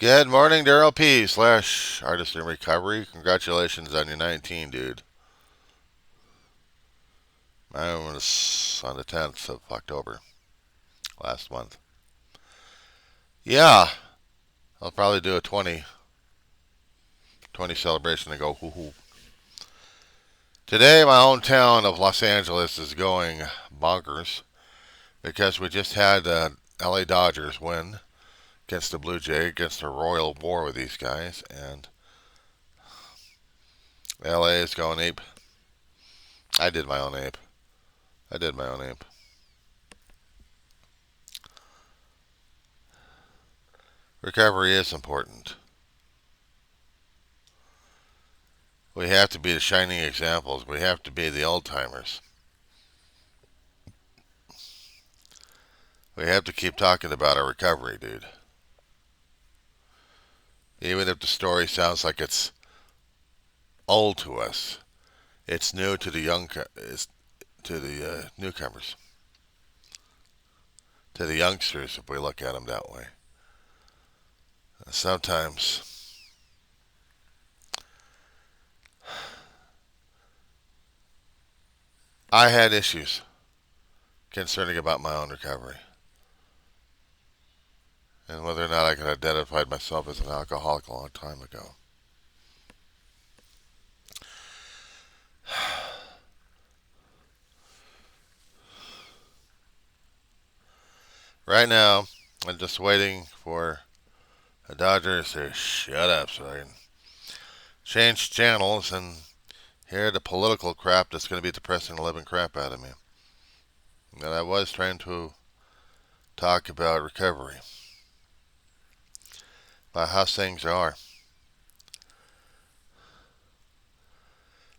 Good morning, Darryl P. / Artist in Recovery. Congratulations on your 19, dude. Mine was on the 10th of October last month. Yeah, I'll probably do a 20 celebration and go hoo hoo. Today, my hometown of Los Angeles is going bonkers because we just had the LA Dodgers win against the Blue Jay, against a royal war with these guys, and LA is going ape. I did my own ape. I did my own ape. Recovery is important. We have to be the shining examples. We have to be the old timers. We have to keep talking about our recovery, dude. Even if the story sounds like it's old to us, it's new to the newcomers, to the youngsters, if we look at them that way. Sometimes I had issues concerning about my own recovery and whether or not I could identify myself as an alcoholic a long time ago. Right now, I'm just waiting for the Dodgers to shut up so I can change channels and hear the political crap that's going to be depressing the living crap out of me. And I was trying to talk about recovery, about how things are.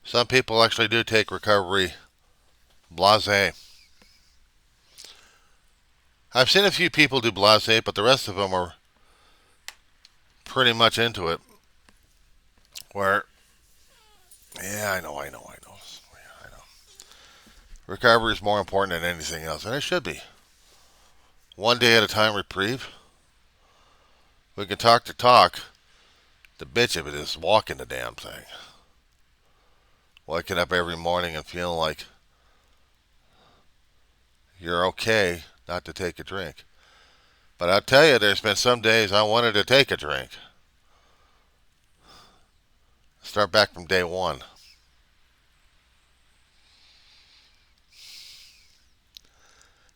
Some people actually do take recovery blasé. I've seen a few people do blasé, but the rest of them are pretty much into it. Where, yeah, I know. Recovery is more important than anything else, and it should be. One day at a time reprieve. We can talk the talk. The bitch of it is walking the damn thing. Waking up every morning and feeling like you're okay not to take a drink. But I'll tell you, there's been some days I wanted to take a drink. Start back from day one.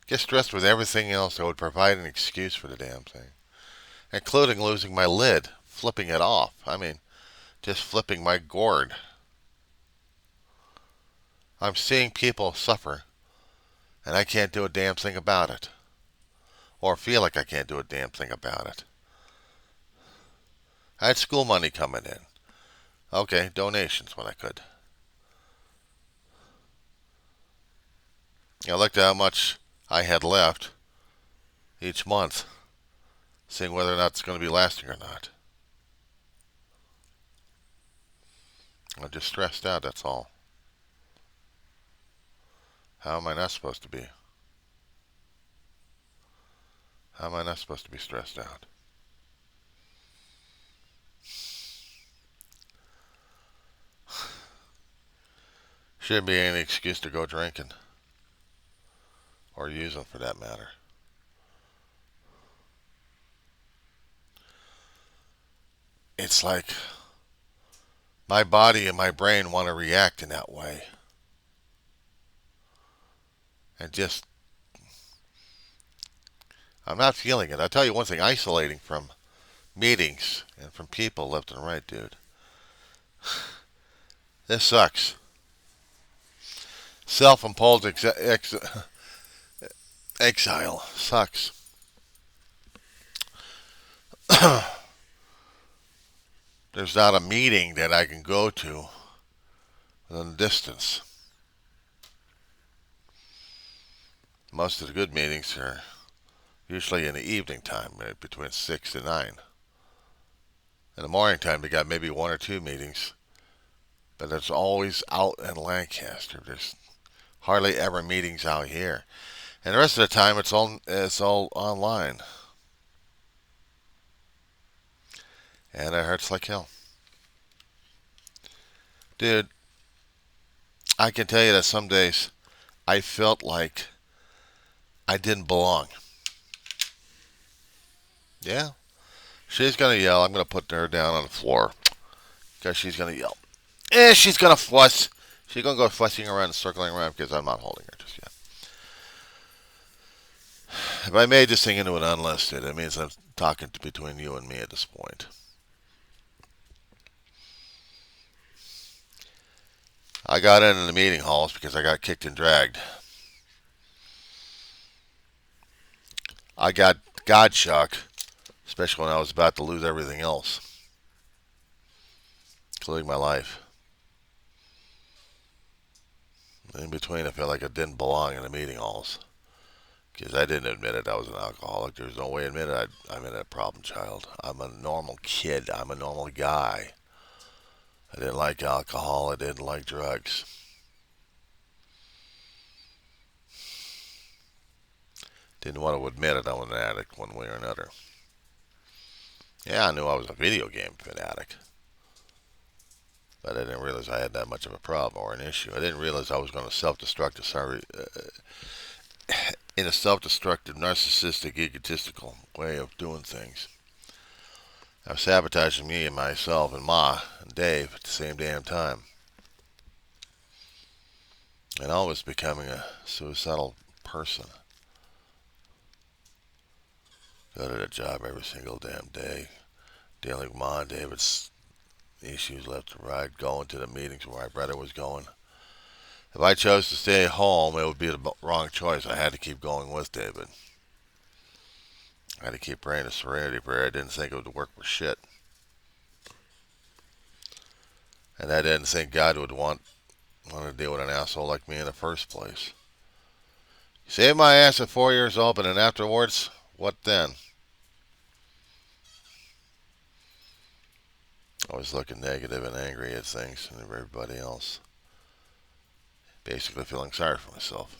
Get stressed with everything else that would provide an excuse for the damn thing, including losing my lid, flipping it off. I mean, just flipping my gourd. I'm seeing people suffer, and I can't do a damn thing about it. Or feel like I can't do a damn thing about it. I had school money coming in. Okay, donations when I could. I looked at how much I had left each month, seeing whether or not it's going to be lasting or not. I'm just stressed out, that's all. How am I not supposed to be? How am I not supposed to be stressed out? Shouldn't be any excuse to go drinking. Or using for that matter. It's like my body and my brain want to react in that way. And just, I'm not feeling it. I'll tell you one thing, isolating from meetings and from people left and right, dude. This sucks. Self-imposed exile sucks. There's not a meeting that I can go to within the distance. Most of the good meetings are usually in the evening time, between 6 and 9. In the morning time, they got maybe one or two meetings, but it's always out in Lancaster. There's hardly ever meetings out here, and the rest of the time it's all online. And it hurts like hell. Dude, I can tell you that some days I felt like I didn't belong. Yeah. She's going to yell. I'm going to put her down on the floor because she's going to yell. She's going to fuss. She's going to go fussing around and circling around because I'm not holding her just yet. If I made this thing into an unlisted, it means I'm talking between you and me at this point. I got into the meeting halls because I got kicked and dragged. I got God shock, especially when I was about to lose everything else, including my life. In between, I felt like I didn't belong in the meeting halls because I didn't admit it. I was an alcoholic. There's no way to admit it. I'm a problem child. I'm a normal kid. I'm a normal guy. I didn't like alcohol. I didn't like drugs. Didn't want to admit it. I was an addict one way or another. Yeah, I knew I was a video game fanatic. But I didn't realize I had that much of a problem or an issue. I didn't realize I was going to self-destruct in a self-destructive, narcissistic, egotistical way of doing things. I was sabotaging me and myself and Ma and Dave at the same damn time. And I was becoming a suicidal person. Go to the job every single damn day, dealing with Ma and David's issues left and right, going to the meetings where my brother was going. If I chose to stay home, it would be the wrong choice. I had to keep going with David. I had to keep praying the serenity prayer. I didn't think it would work for shit. And I didn't think God would want to deal with an asshole like me in the first place. Saved my ass at 4 years old, and then afterwards, what then? I was looking negative and angry at things and everybody else. Basically feeling sorry for myself.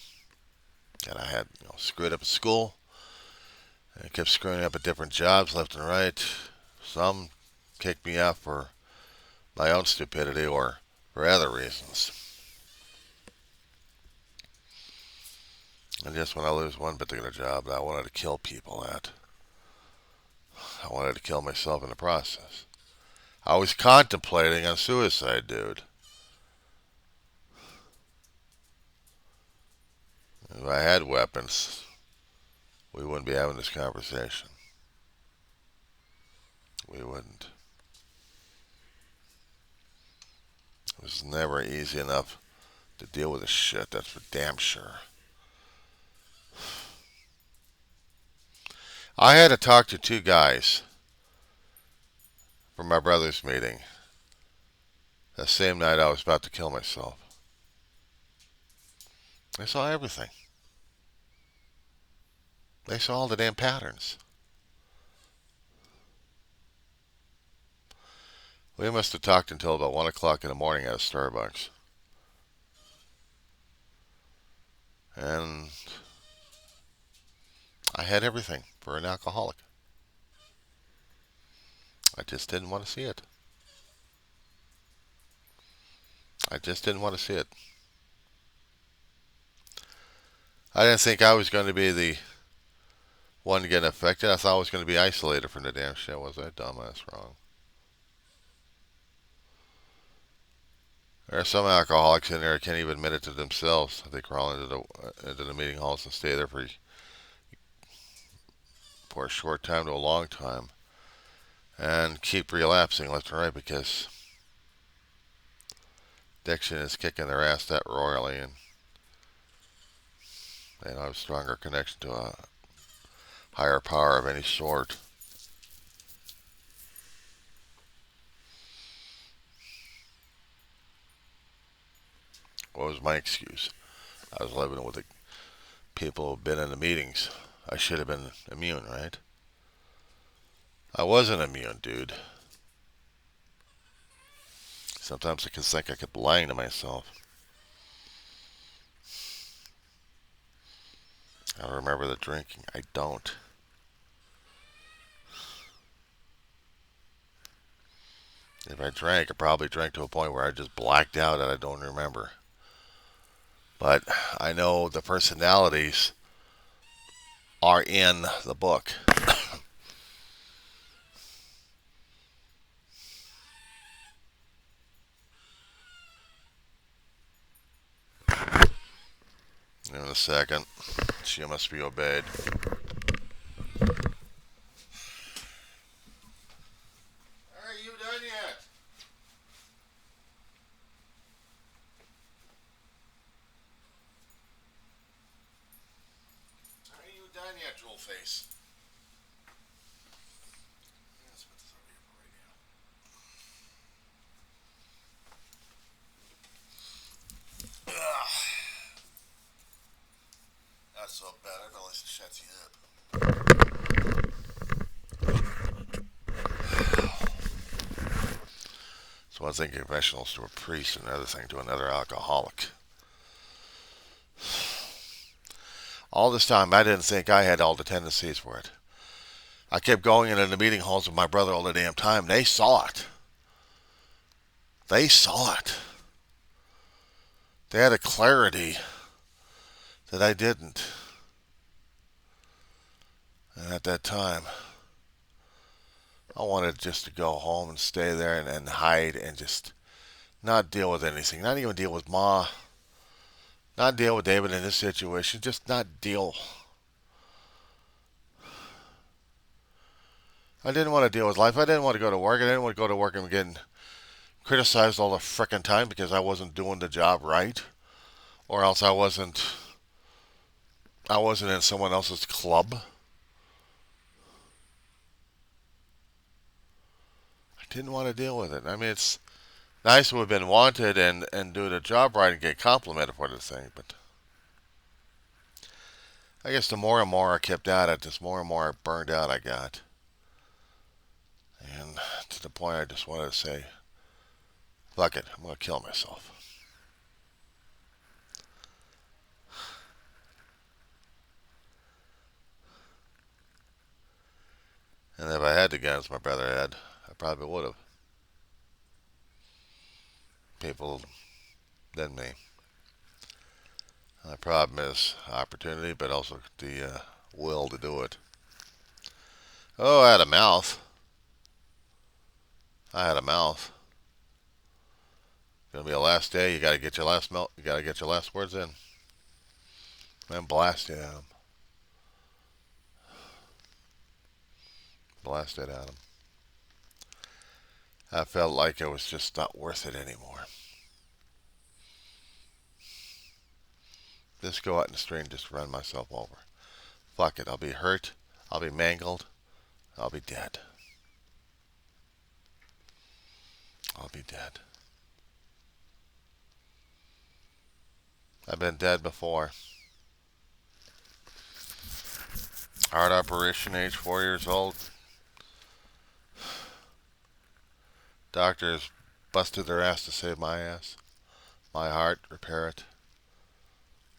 And I had screwed up at school. And I kept screwing up at different jobs left and right. Some kicked me out for my own stupidity or for other reasons. And just when I lose one particular job that I wanted to kill people at, I wanted to kill myself in the process. I was contemplating on suicide, dude. If I had weapons, we wouldn't be having this conversation. We wouldn't. It was never easy enough to deal with this shit, that's for damn sure. I had to talk to two guys from my brother's meeting the same night I was about to kill myself. They saw everything. They saw all the damn patterns. We must have talked until about 1 o'clock in the morning at a Starbucks. And I had everything for an alcoholic. I just didn't want to see it. I just didn't want to see it. I didn't think I was going to be the one to get affected. I thought I was going to be isolated from the damn shit. Was I dumbass wrong? There are some alcoholics in there that can't even admit it to themselves. They crawl into the meeting halls and stay there for a short time to a long time and keep relapsing left and right because addiction is kicking their ass that royally, and they don't have a stronger connection to a higher power of any sort. What was my excuse? I was living with the people who've been in the meetings. I should have been immune, right? I wasn't immune, dude. Sometimes I can think I kept lying to myself. I remember the drinking. I don't. If I drank, I probably drank to a point where I just blacked out and I don't remember. But I know the personalities are in the book. In a second, she must be obeyed. Are you done yet? Are you done yet, drool face? Let's put this over here for right now. Ugh. That's so bad. I know this shuts you up. So one thing confessionals to a priest, and another thing to another alcoholic. All this time, I didn't think I had all the tendencies for it. I kept going into the meeting halls with my brother all the damn time. They saw it. They saw it. They had a clarity that I didn't. And at that time, I wanted just to go home and stay there and hide and just not deal with anything. Not even deal with Ma. Not deal with David in this situation. Just not deal. I didn't want to deal with life. I didn't want to go to work. I didn't want to go to work and get criticized all the frickin' time because I wasn't doing the job right. Or else I wasn't in someone else's club. I didn't want to deal with it. I mean, it's nice to have been wanted and do the job right and get complimented for the thing, but I guess the more and more I kept at it, the more and more burned out I got. And to the point I just wanted to say, fuck it, I'm going to kill myself. And if I had the guns my brother had, I probably would have. People than me. The problem is opportunity, but also the will to do it. Oh, I had a mouth. I had a mouth. Gonna be a last day. You gotta get your last You gotta get your last words in. And blast it at them. Blast it at them. I felt like it was just not worth it anymore. Just go out in the street and just run myself over. Fuck it. I'll be hurt. I'll be mangled. I'll be dead. I'll be dead. I've been dead before. Heart operation, age 4 years old. Doctors busted their ass to save my ass. My heart, repair it.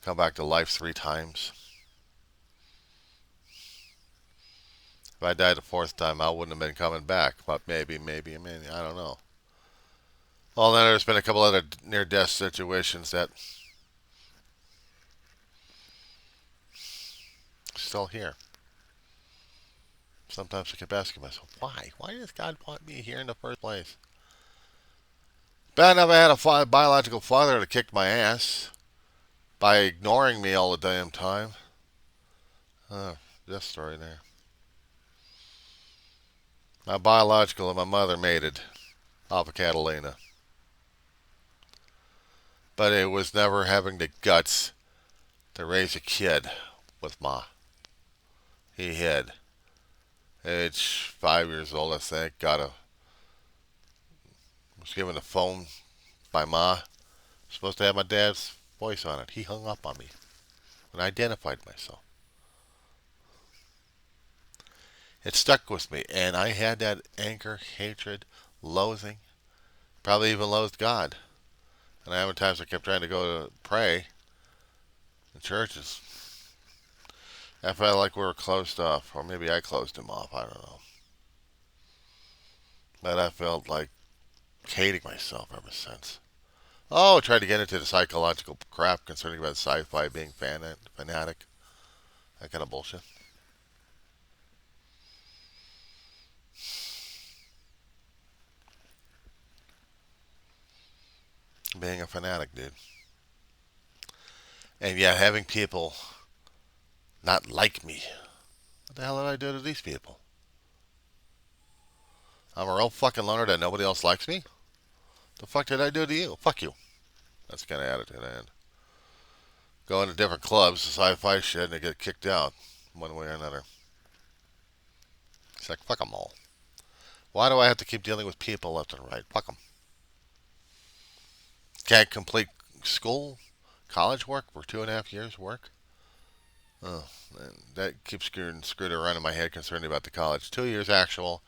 Come back to life 3 times. If I died the 4th time, I wouldn't have been coming back. But maybe, I don't know. Well, then there's been a couple other near-death situations that still here. Sometimes I keep asking myself, why? Why does God want me here in the first place? Bad enough I had a biological father that kicked my ass by ignoring me all the damn time. This story there. My biological and my mother mated off of Catalina. But it was never having the guts to raise a kid with Ma. He had. Age 5 years old, I think, was given a phone by Ma. Supposed to have my dad's voice on it. He hung up on me when I identified myself. It stuck with me, and I had that anger, hatred, loathing, probably even loathed God. And I have times I kept trying to go to pray in churches. I felt like we were closed off, or maybe I closed him off, I don't know. But I felt like hating myself ever since. Oh, tried to get into the psychological crap concerning about sci-fi being fanatic. That kind of bullshit. Being a fanatic, dude. And yet having people not like me. What the hell did I do to these people? I'm a real fucking loner that nobody else likes me? The fuck did I do to you? Fuck you. That's the kind of attitude I had. Go into different clubs, sci-fi shit, and they get kicked out one way or another. It's like, fuck them all. Why do I have to keep dealing with people left and right? Fuck them. Can't complete school, college work for 2.5 years work? Oh, man, that keeps screwed around in my head concerning about the college. 2 years actual.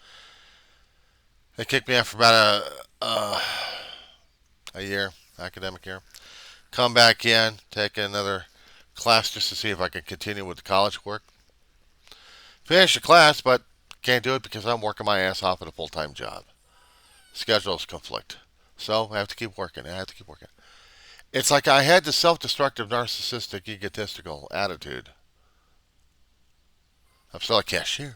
They kicked me out for about a year, academic year. Come back in, take another class just to see if I can continue with the college work. Finish the class, but can't do it because I'm working my ass off at a full-time job. Schedules conflict. So I have to keep working. It's like I had the self-destructive, narcissistic, egotistical attitude. I'm still a cashier.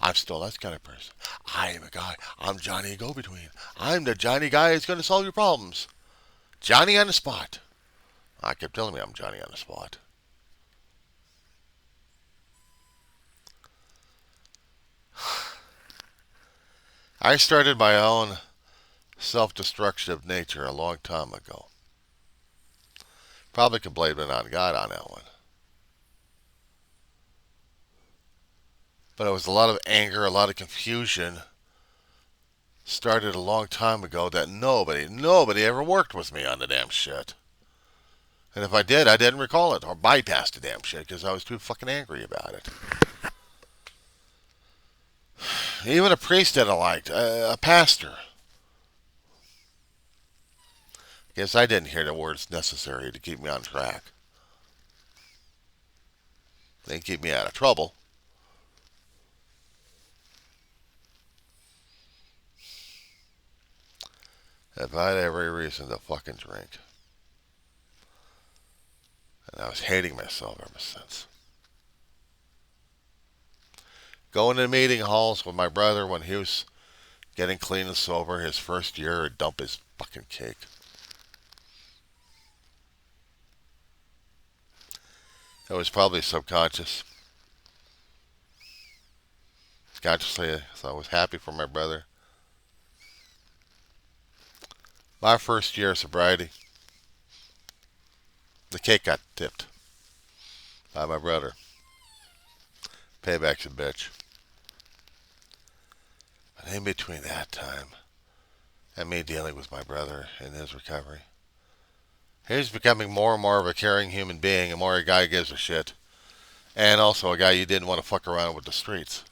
I'm still that kind of person. I am a guy. I'm Johnny Go-Between. I'm the Johnny guy who's going to solve your problems. Johnny on the spot. I kept telling me I'm Johnny on the spot. I started my own self-destructive nature a long time ago. Probably could blame it on God on that one. But it was a lot of anger, a lot of confusion. Started a long time ago that nobody ever worked with me on the damn shit. And if I did, I didn't recall it or bypassed the damn shit because I was too fucking angry about it. Even a priest that I liked, a pastor. Guess I didn't hear the words necessary to keep me on track. They keep me out of trouble. If I had every reason to fucking drink. And I was hating myself ever since. Going to meeting halls with my brother when he was getting clean and sober his first year, or dump his fucking cake. It was probably subconscious. Consciously, so I was happy for my brother. My first year of sobriety, the cake got tipped by my brother. Payback's a bitch. But in between that time and me dealing with my brother in his recovery, he's becoming more and more of a caring human being, and more a guy who gives a shit. And also a guy you didn't want to fuck around with the streets.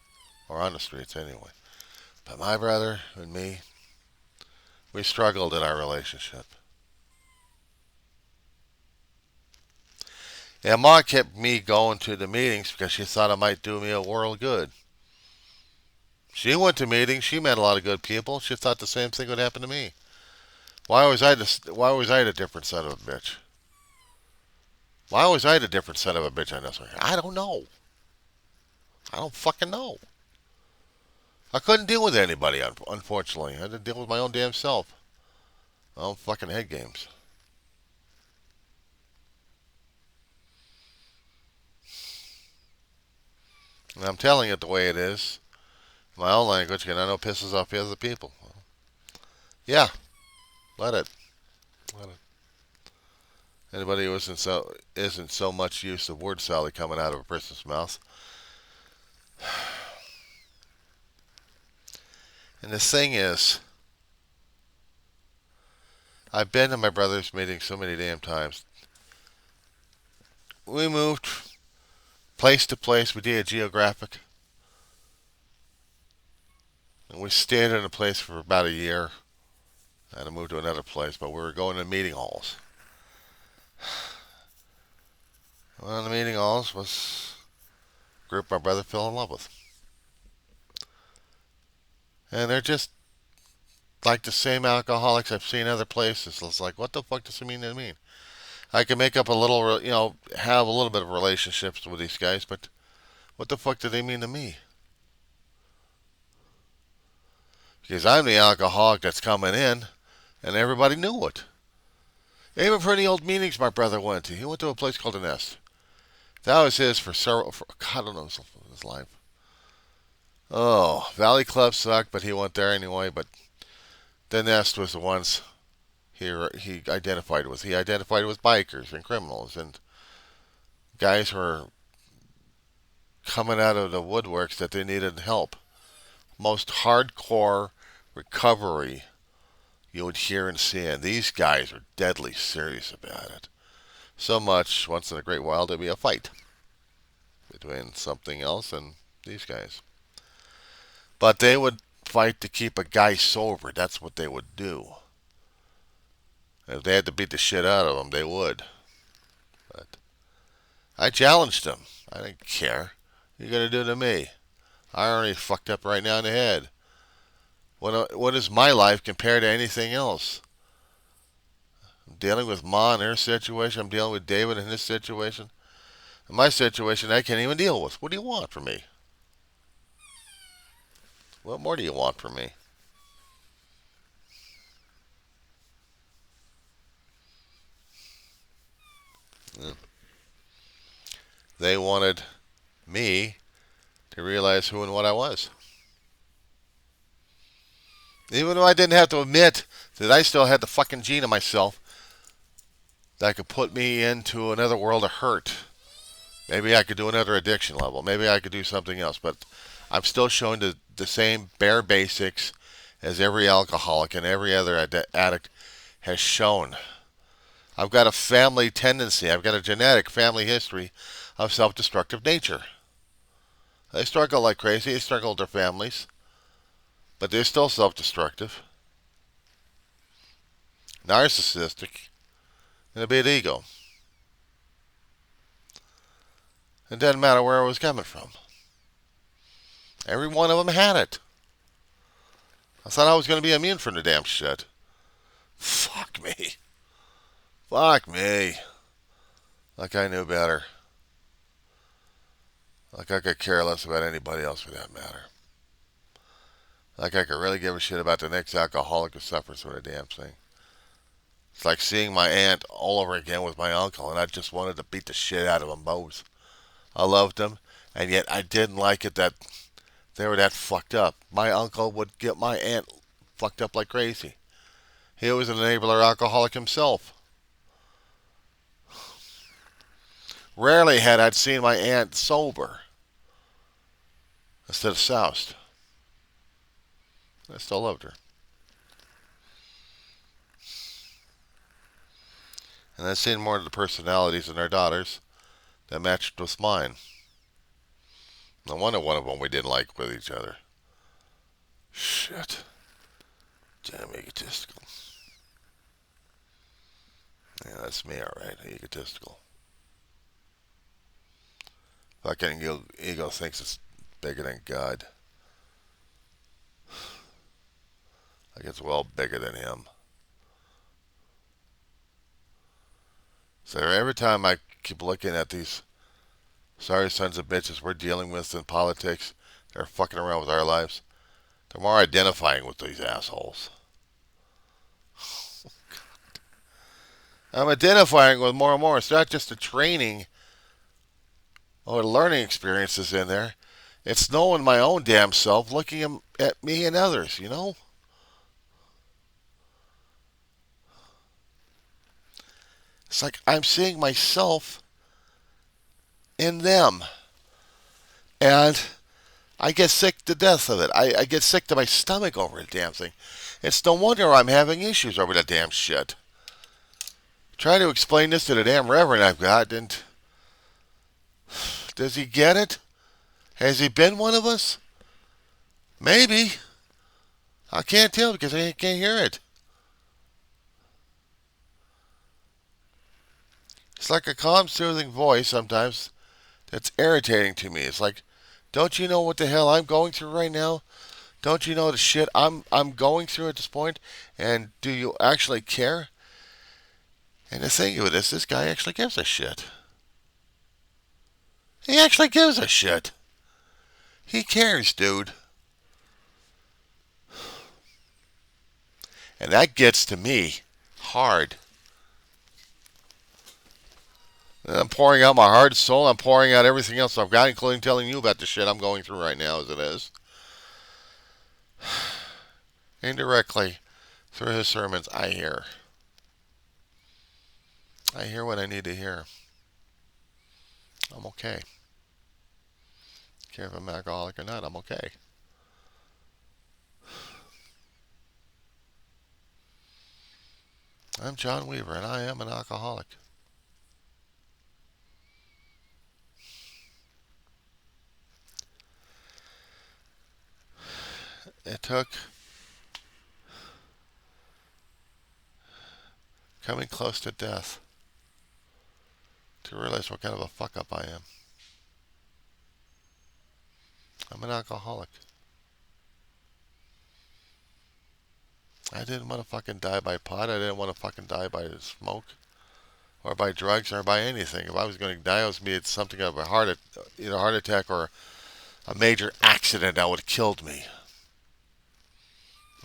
Or on the streets anyway. But my brother and me, we struggled in our relationship. And Ma kept me going to the meetings because she thought it might do me a world of good. She went to meetings. She met a lot of good people. She thought the same thing would happen to me. Why was I the different son of a bitch? Why was I the different son of a bitch on this one? I don't know. I don't fucking know. I couldn't deal with anybody, unfortunately. I had to deal with my own damn self. My own fucking head games. And I'm telling it the way it is. My own language, and I know it pisses off the other people. Yeah, let it. Let it. Anybody who isn't so much use of word salad coming out of a person's mouth. And the thing is, I've been to my brother's meeting so many damn times. We moved place to place. We did a geographic. And we stayed in a place for about a year. And I moved to another place, but we were going to meeting halls. One of the meeting halls was a group my brother fell in love with. And they're just like the same alcoholics I've seen other places. It's like, what the fuck does it mean to me? I can make up a little, have a little bit of relationships with these guys, but what the fuck do they mean to me? Because I'm the alcoholic that's coming in, and everybody knew it. Even for any old meetings my brother went to. He went to a place called the Nest. That was his for several, God, I don't know, his life. Oh, Valley Club sucked, but he went there anyway. But the Nest was the ones he identified with. He identified with bikers and criminals and guys who were coming out of the woodworks that they needed help. Most hardcore recovery you would hear and see. And these guys are deadly serious about it. So much, once in a great while, there'd be a fight between something else and these guys. But they would fight to keep a guy sober. That's what they would do. If they had to beat the shit out of him, they would. But I challenged them. I didn't care. What are you going to do to me? I already fucked up right now in the head. What is my life compared to anything else? I'm dealing with Ma and her situation. I'm dealing with David and his situation. In my situation, I can't even deal with. What do you want from me? What more do you want from me? Yeah. They wanted me to realize who and what I was. Even though I didn't have to admit that I still had the fucking gene in myself that could put me into another world of hurt. Maybe I could do another addiction level. Maybe I could do something else. But I'm still showing the same bare basics as every alcoholic and every other addict has shown. I've got a family tendency. I've got a genetic family history of self-destructive nature. They struggle like crazy. They struggle with their families. But they're still self-destructive. Narcissistic. And a big ego. It doesn't matter where it was coming from. Every one of them had it. I thought I was going to be immune from the damn shit. Fuck me. Fuck me. Like I knew better. Like I could care less about anybody else for that matter. Like I could really give a shit about the next alcoholic who suffers from the damn thing. It's like seeing my aunt all over again with my uncle, and I just wanted to beat the shit out of them both. I loved them, and yet I didn't like it that they were that fucked up. My uncle would get my aunt fucked up like crazy. He was an enabler alcoholic himself. Rarely had I seen my aunt sober instead of soused. I still loved her. And I'd seen more of the personalities in their daughters that matched with mine. No wonder one of them we didn't like with each other. Shit. Damn egotistical. Yeah, that's me, alright. Egotistical. Fucking ego thinks it's bigger than God. Like it's well bigger than him. So every time I keep looking at these sorry sons of bitches we're dealing with in politics, they're fucking around with our lives, they're more identifying with these assholes. I'm identifying with more and more. It's not just the training or the learning experiences in there. It's knowing my own damn self, looking at me and others, you know? It's like I'm seeing myself in them. And I get sick to death of it. I get sick to my stomach over the damn thing. It's no wonder I'm having issues over the damn shit. Try to explain this to the damn reverend I've got, and does he get it? Has he been one of us? Maybe. I can't tell because I can't hear it. It's like a calm, soothing voice sometimes that's irritating to me. It's like, don't you know what the hell I'm going through right now? Don't you know the shit I'm going through at this point? And do you actually care? And the thing with this guy actually gives a shit. He actually gives a shit. He cares, dude. And that gets to me hard. And I'm pouring out my heart and soul. I'm pouring out everything else I've got, including telling you about the shit I'm going through right now as it is. Indirectly, through his sermons, I hear. I hear what I need to hear. I'm okay. Care if I'm an alcoholic or not, I'm okay. I'm John Weaver, and I am an alcoholic. It took coming close to death to realize what kind of a fuck up I am. I'm an alcoholic. I didn't want to fucking die by pot. I didn't want to fucking die by smoke or by drugs or by anything. If I was going to die, it was me. It's something of a heart attack or a major accident that would have killed me.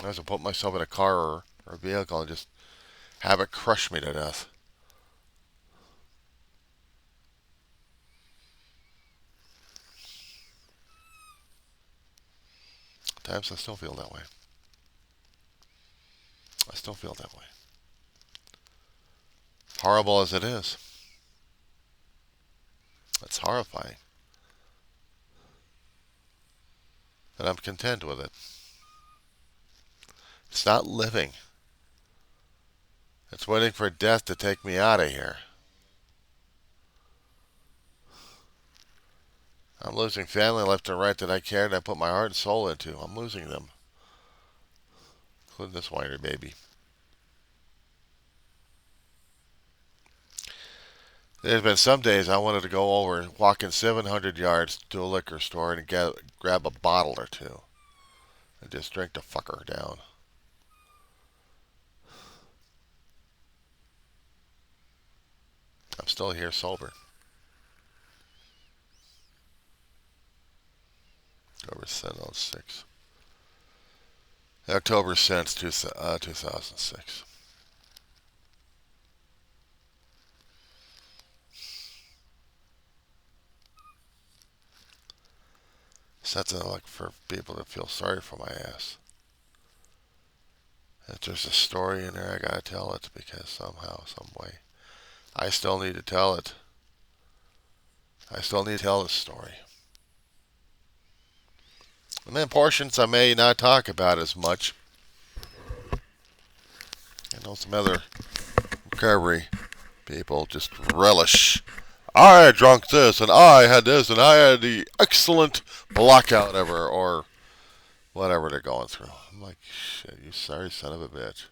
I was to put myself in a car or a vehicle and just have it crush me to death. At times I still feel that way. I still feel that way. Horrible as it is. It's horrifying. And I'm content with it. It's not living. It's waiting for death to take me out of here. I'm losing family left and right that I cared and I put my heart and soul into. I'm losing them. Including this whiner baby. There's been some days I wanted to go over, walking 700 yards to a liquor store and grab a bottle or two. And just drink the fucker down. I'm still here sober. October 2006. October since 2006. Something like for people to feel sorry for my ass. If there's a story in there, I gotta tell it because somehow, some way, I still need to tell it. I still need to tell this story. And then portions I may not talk about as much. I know some other recovery people just relish. I drunk this, and I had this, and I had the excellent blackout ever, or whatever they're going through. I'm like, shit, you sorry son of a bitch.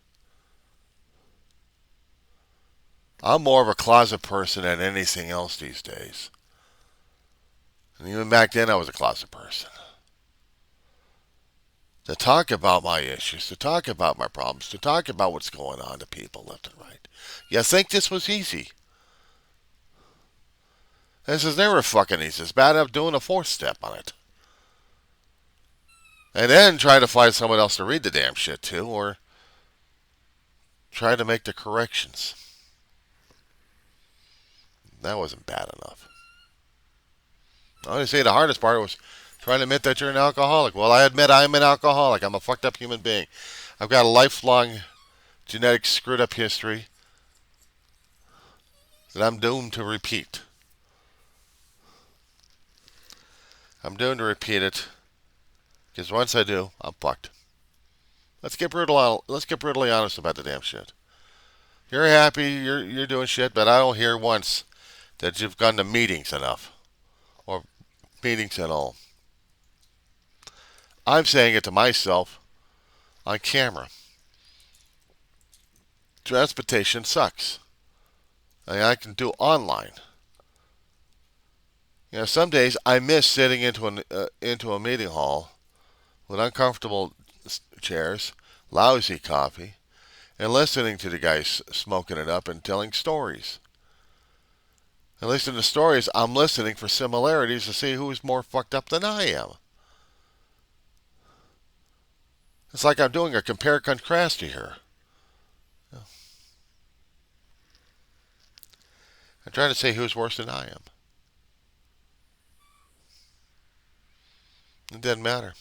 I'm more of a closet person than anything else these days. And even back then, I was a closet person. To talk about my issues, to talk about my problems, to talk about what's going on to people left and right. You think this was easy? This is never fucking easy. It's bad enough doing a fourth step on it. And then try to find someone else to read the damn shit to, or try to make the corrections. That wasn't bad enough. I only say the hardest part was trying to admit that you're an alcoholic. Well, I admit I'm an alcoholic. I'm a fucked up human being. I've got a lifelong genetic screwed up history that I'm doomed to repeat. I'm doomed to repeat it because once I do, I'm fucked. Let's get brutally honest about the damn shit. You're happy, you're doing shit, but I don't hear once that you've gone to meetings enough or meetings at all. I'm saying it to myself on camera. Transportation sucks. I can do online. You know, some days I miss sitting into a meeting hall with uncomfortable chairs, lousy coffee, and listening to the guys smoking it up and telling stories. And listening to stories, I'm listening for similarities to see who's more fucked up than I am. It's like I'm doing a compare contrast here. I'm trying to say who's worse than I am. It doesn't matter.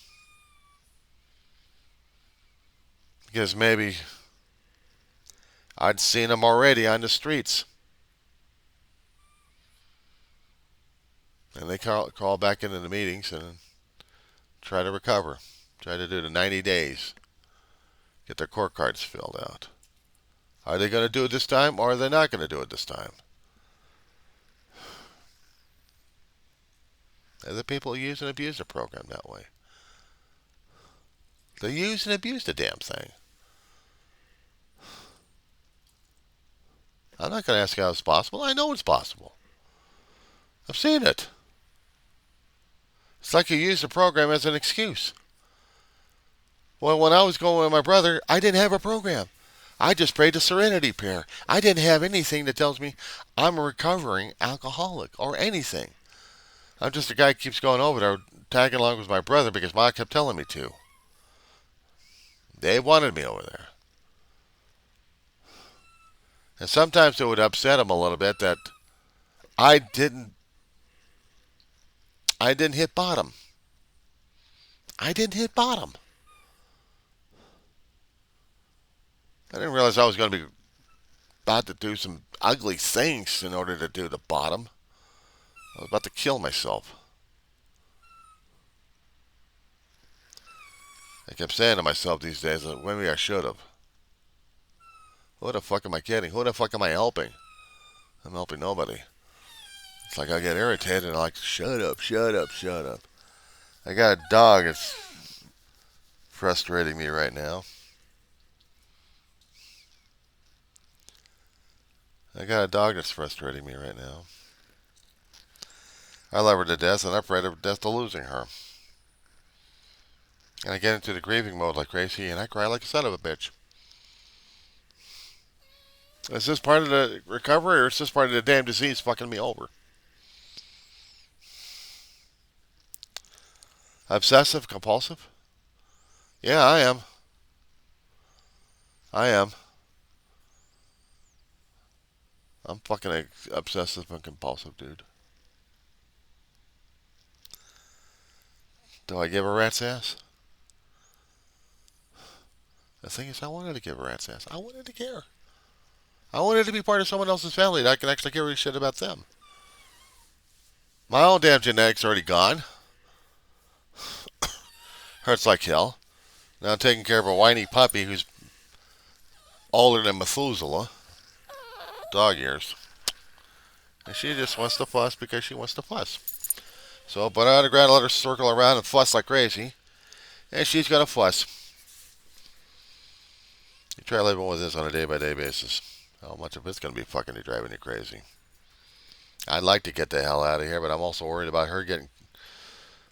Because maybe I'd seen them already on the streets. And they call back into the meetings and try to recover. Try to do the 90 days. Get their court cards filled out. Are they going to do it this time or are they not going to do it this time? And the people who use and abuse the program that way. They use and abuse the damn thing. I'm not going to ask how it's possible. I know it's possible. I've seen it. It's like you use the program as an excuse. Well, when I was going with my brother, I didn't have a program. I just prayed the Serenity Prayer. I didn't have anything that tells me I'm a recovering alcoholic or anything. I'm just a guy who keeps going over there, tagging along with my brother because Ma kept telling me to. They wanted me over there. And sometimes it would upset him a little bit that I didn't hit bottom. I didn't hit bottom. I didn't realize I was going to be about to do some ugly things in order to do the bottom. I was about to kill myself. I kept saying to myself these days that maybe I should have. Who the fuck am I kidding? Who the fuck am I helping? I'm helping nobody. It's like I get irritated and I'm like, shut up, shut up, shut up. I got a dog that's frustrating me right now. I got a dog that's frustrating me right now. I love her to death and I'm afraid of death to losing her. And I get into the grieving mode like crazy and I cry like a son of a bitch. Is this part of the recovery or is this part of the damn disease fucking me over? Obsessive compulsive? Yeah, I am. I am. I'm fucking obsessive and compulsive, dude. Do I give a rat's ass? The thing is, I wanted to give a rat's ass. I wanted to care. I wanted to be part of someone else's family that I can actually give a shit about them. My own damn genetics are already gone. Hurts like hell. Now I'm taking care of a whiny puppy who's older than Methuselah. Dog years. And she just wants to fuss because she wants to fuss. So I put her on the ground, let her circle around and fuss like crazy. And she's going to fuss. You try living with this on a day-by-day basis. How much of it's going to be fucking driving you crazy. I'd like to get the hell out of here, but I'm also worried about her getting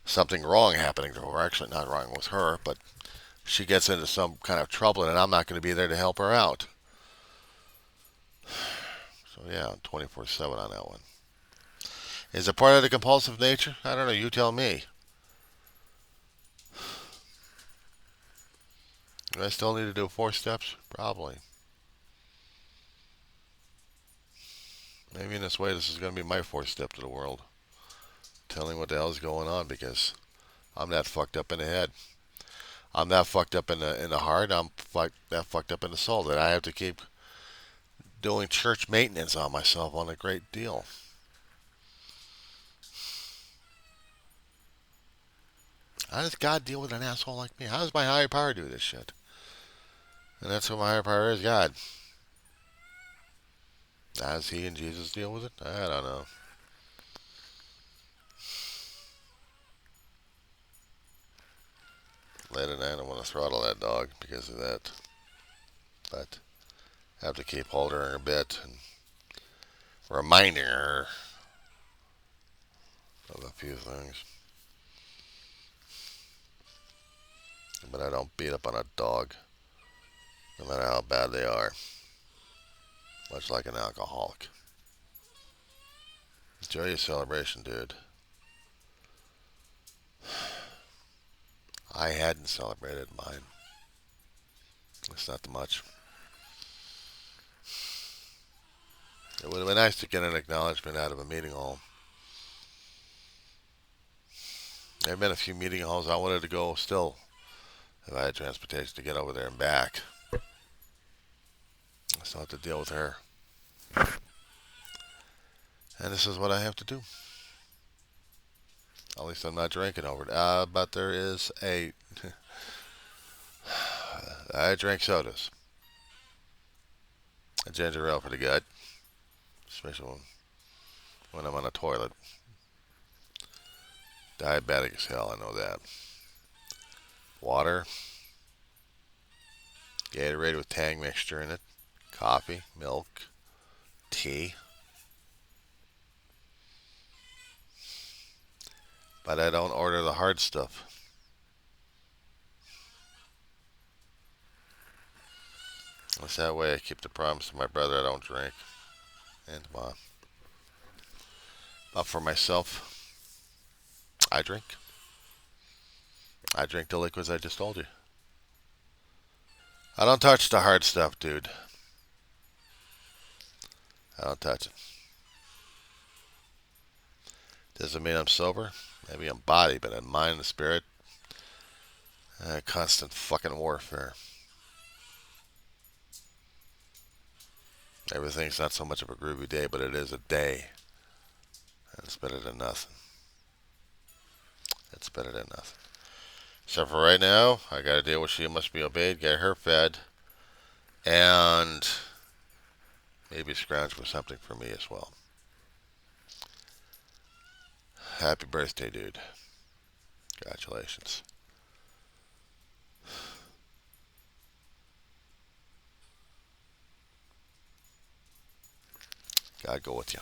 something wrong happening to her. Actually, not wrong with her, but she gets into some kind of trouble and I'm not going to be there to help her out. So yeah, I'm 24/7 on that one. Is it part of the compulsive nature? I don't know. You tell me. Do I still need to do 4 steps? Probably. Maybe in this way, this is going to be my 4th step to the world. Telling what the hell is going on because I'm that fucked up in the head. I'm that fucked up in the heart. I'm that fucked up in the soul that I have to keep doing church maintenance on myself on a great deal. How does God deal with an asshole like me? How does my higher power do this shit? And that's what my higher power is, God. How does he and Jesus deal with it? I don't know. Late at night, I want to throttle that dog because of that. But I have to keep holding her a bit and reminding her of a few things. But I don't beat up on a dog, no matter how bad they are. Much like an alcoholic. Enjoy your celebration, dude. I hadn't celebrated mine. It's not too much. It would have been nice to get an acknowledgement out of a meeting hall. There have been a few meeting halls I wanted to go still, if I had transportation to get over there and back. I still have to deal with her. And this is what I have to do. At least I'm not drinking over it. But there is a... I drink sodas. A ginger ale for the gut. Especially when I'm on a toilet. Diabetic as hell, I know that. Water. Gatorade with Tang mixture in it. Coffee, milk, tea. But I don't order the hard stuff. It's that way I keep the promise to my brother I don't drink. And mom. But for myself, I drink. I drink the liquids I just told you. I don't touch the hard stuff, dude. I don't touch it. Doesn't mean I'm sober. Maybe I'm body, but in mind and spirit, constant fucking warfare. Everything's not so much of a groovy day, but it is a day. And it's better than nothing. It's better than nothing. So for right now, I gotta deal with She Must Be Obeyed, get her fed, and maybe scrounge for something for me as well. Happy birthday, dude. Congratulations. God go with you.